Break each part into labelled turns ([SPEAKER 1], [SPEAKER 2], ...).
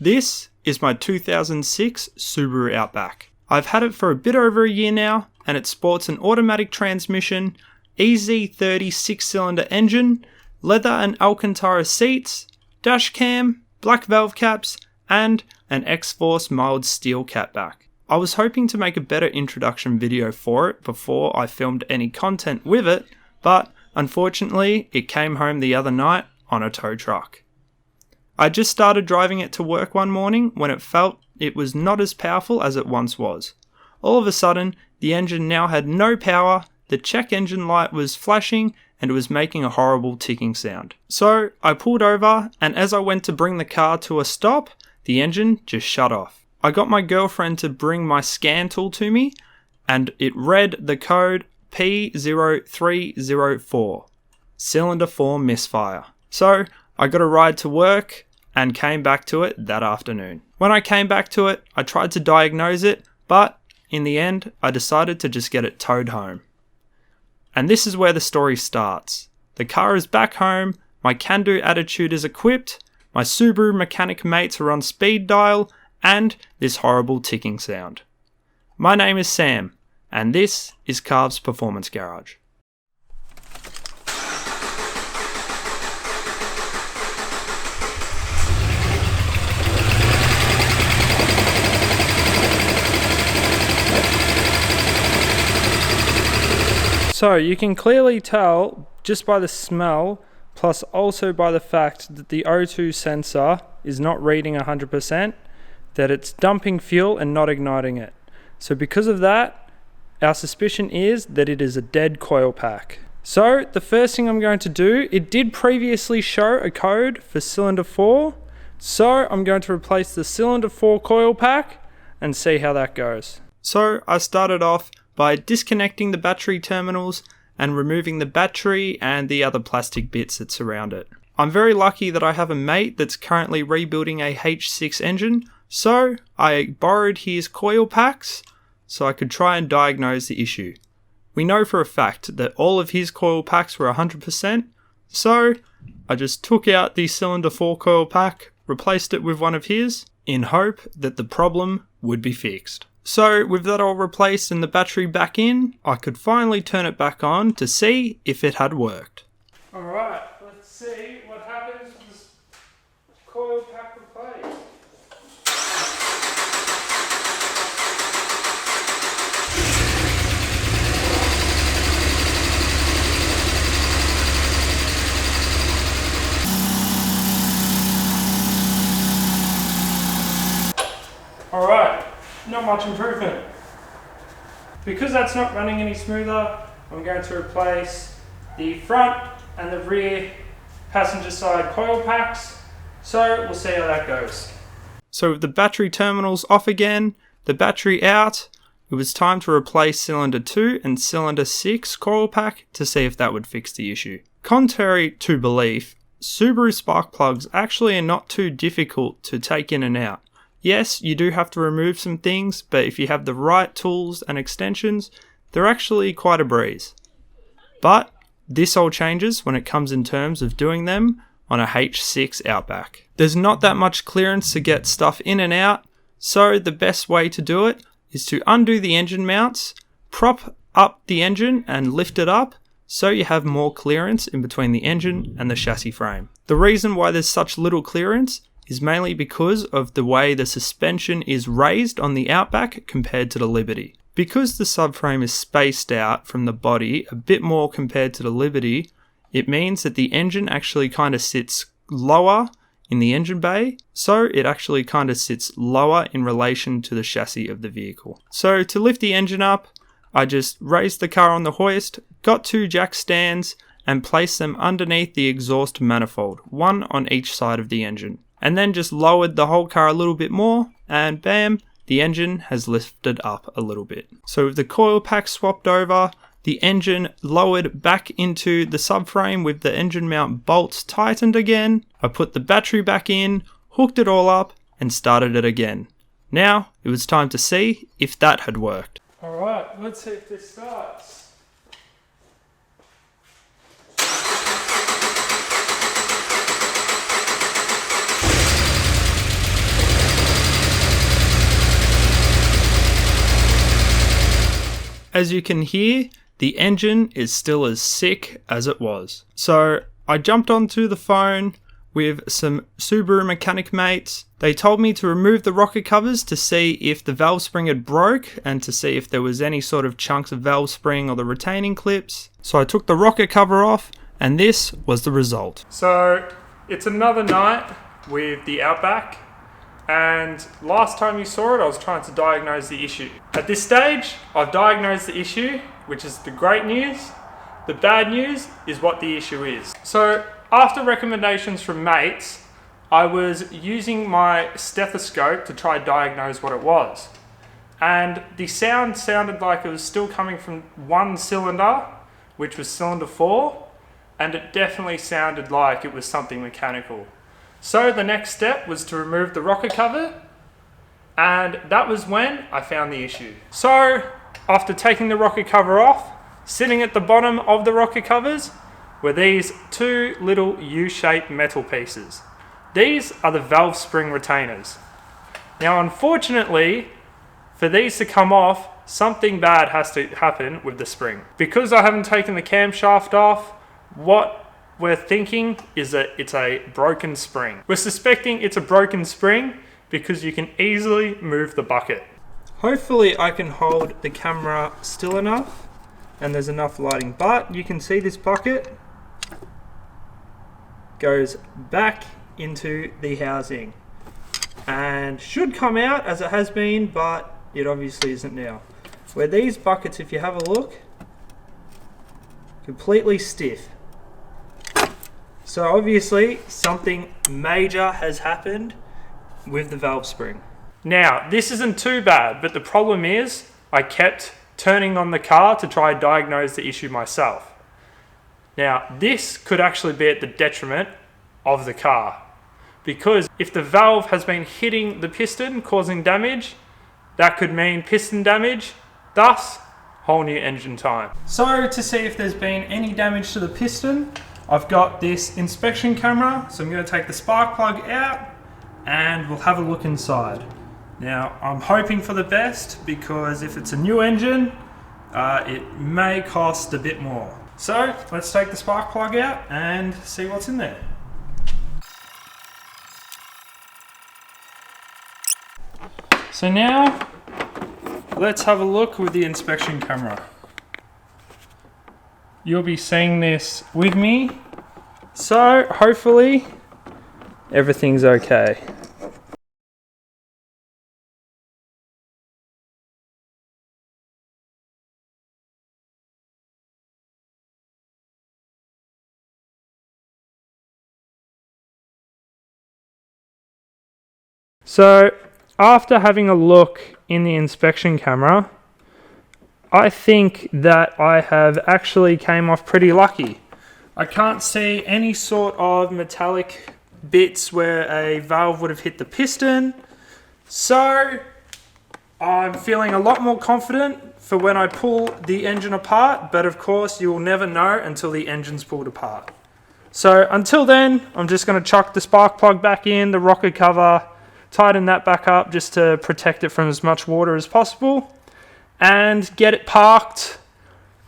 [SPEAKER 1] This is my 2006 Subaru Outback. I've had it for a bit over a year now, and it sports an automatic transmission, EZ30 6-cylinder engine, leather and Alcantara seats, dash cam, black valve caps, and an X-Force mild steel catback. I was hoping to make a better introduction video for it before I filmed any content with it, but unfortunately it came home the other night on a tow truck. I just started driving it to work one morning when it felt it was not as powerful as it once was. All of a sudden, the engine now had no power, the check engine light was flashing, and it was making a horrible ticking sound. So I pulled over, and as I went to bring the car to a stop, the engine just shut off. I got my girlfriend to bring my scan tool to me, and it read the code P0304, cylinder 4 misfire. So I got a ride to work and came back to it that afternoon. When I came back to it, I tried to diagnose it, but in the end, I decided to just get it towed home. And this is where the story starts. The car is back home, my can-do attitude is equipped, my Subaru mechanic mates are on speed dial, and this horrible ticking sound. My name is Sam, and this is Carve's Performance Garage. So you can clearly tell just by the smell, plus also by the fact that the O2 sensor is not reading 100%, that it's dumping fuel and not igniting it. So because of that, our suspicion is that it is a dead coil pack. So the first thing I'm going to do, it did previously show a code for cylinder 4, so I'm going to replace the cylinder 4 coil pack and see how that goes. So I started off by disconnecting the battery terminals and removing the battery and the other plastic bits that surround it. I'm very lucky that I have a mate that's currently rebuilding a H6 engine, so I borrowed his coil packs so I could try and diagnose the issue. We know for a fact that all of his coil packs were 100%, so I just took out the cylinder 4 coil pack, replaced it with one of his, in hope that the problem would be fixed. So with that all replaced and the battery back in, I could finally turn it back on to see if it had worked. Alright, let's see what happens with this coil pack replaced. Alright. Not much improvement. Because that's not running any smoother, I'm going to replace the front and the rear passenger side coil packs. So we'll see how that goes. So with the battery terminals off again, the battery out, it was time to replace cylinder 2 and cylinder 6 coil pack to see if that would fix the issue. Contrary to belief, Subaru spark plugs actually are not too difficult to take in and out. Yes, you do have to remove some things, but if you have the right tools and extensions, they're actually quite a breeze. But this all changes when it comes in terms of doing them on a H6 Outback. There's not that much clearance to get stuff in and out, so the best way to do it is to undo the engine mounts, prop up the engine and lift it up, so you have more clearance in between the engine and the chassis frame. The reason why there's such little clearance is mainly because of the way the suspension is raised on the Outback compared to the Liberty. Because the subframe is spaced out from the body a bit more compared to the Liberty, it means that the engine actually kind of sits lower in the engine bay, so it actually kind of sits lower in relation to the chassis of the vehicle. So to lift the engine up, I just raised the car on the hoist, got 2 jack stands, and placed them underneath the exhaust manifold, one on each side of the engine. And then just lowered the whole car a little bit more, and bam, the engine has lifted up a little bit. So with the coil pack swapped over, the engine lowered back into the subframe with the engine mount bolts tightened again. I put the battery back in, hooked it all up, and started it again. Now, it was time to see if that had worked. Alright, let's see if this starts.
[SPEAKER 2] As you can hear, the engine is still as sick as it was. So I jumped onto the phone with some Subaru mechanic mates. They told me to remove the rocker covers to see if the valve spring had broke and to see if there was any sort of chunks of valve spring or the retaining clips. So I took the rocker cover off and this was the result.
[SPEAKER 1] So it's another night with the Outback, and last time you saw it I was trying to diagnose the issue. At this stage I've diagnosed the issue, which is the great news. The bad news is what the issue is. So after recommendations from mates, I was using my stethoscope to try diagnose what it was. And the sound sounded like it was still coming from one cylinder, which was cylinder 4, and it definitely sounded like it was something mechanical. So the next step was to remove the rocker cover, and that was when I found the issue. So after taking the rocker cover off, sitting at the bottom of the rocker covers were these two little U-shaped metal pieces. These are the valve spring retainers. Now unfortunately, for these to come off, something bad has to happen with the spring. Because I haven't taken the camshaft off, what we're thinking is that it's a broken spring. We're suspecting it's a broken spring because you can easily move the bucket. Hopefully I can hold the camera still enough and there's enough lighting, but you can see this bucket goes back into the housing and should come out as it has been, but it obviously isn't now. Where these buckets, if you have a look, completely stiff. So obviously something major has happened with the valve spring. Now this isn't too bad, but the problem is I kept turning on the car to try and diagnose the issue myself. Now this could actually be at the detriment of the car, because if the valve has been hitting the piston causing damage, that could mean piston damage, thus whole new engine time. So to see if there's been any damage to the piston, I've got this inspection camera, so I'm going to take the spark plug out and we'll have a look inside. Now I'm hoping for the best, because if it's a new engine, it may cost a bit more. So let's take the spark plug out and see what's in there. So now let's have a look with the inspection camera. You'll be seeing this with me, so hopefully everything's okay. So after having a look in the inspection camera, I think that I have actually came off pretty lucky. I can't see any sort of metallic bits where a valve would have hit the piston. So I'm feeling a lot more confident for when I pull the engine apart, but of course you will never know until the engine's pulled apart. So until then, I'm just going to chuck the spark plug back in, the rocker cover, tighten that back up just to protect it from as much water as possible, and get it parked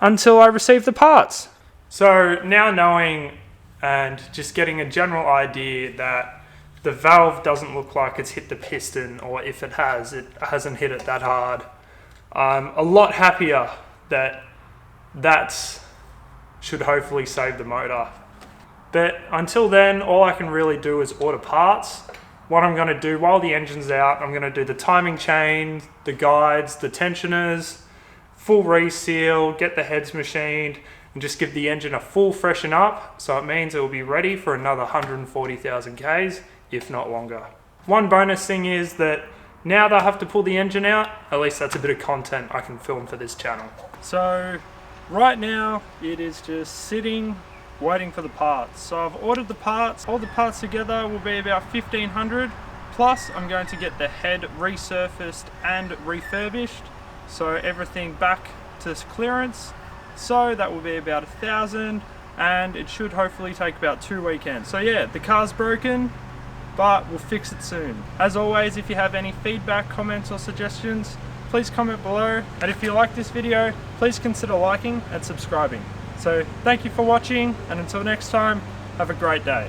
[SPEAKER 1] until I receive the parts. So now knowing and just getting a general idea that the valve doesn't look like it's hit the piston, or if it has, it hasn't hit it that hard, I'm a lot happier that that should hopefully save the motor. But until then, all I can really do is order parts. What I'm going to do while the engine's out, I'm going to do the timing chain, the guides, the tensioners, full reseal, get the heads machined, and just give the engine a full freshen up, so it means it will be ready for another 140,000 Ks, if not longer. One bonus thing is that now that I have to pull the engine out, at least that's a bit of content I can film for this channel. So right now it is just sitting waiting for the parts. So I've ordered the parts. All the parts together will be about 1,500, plus I'm going to get the head resurfaced and refurbished, so everything back to clearance. So that will be about 1,000, and it should hopefully take about 2 weekends. So yeah, the car's broken, but we'll fix it soon. As always, if you have any feedback, comments or suggestions, please comment below, and if you like this video, please consider liking and subscribing. So thank you for watching, and until next time, have a great day.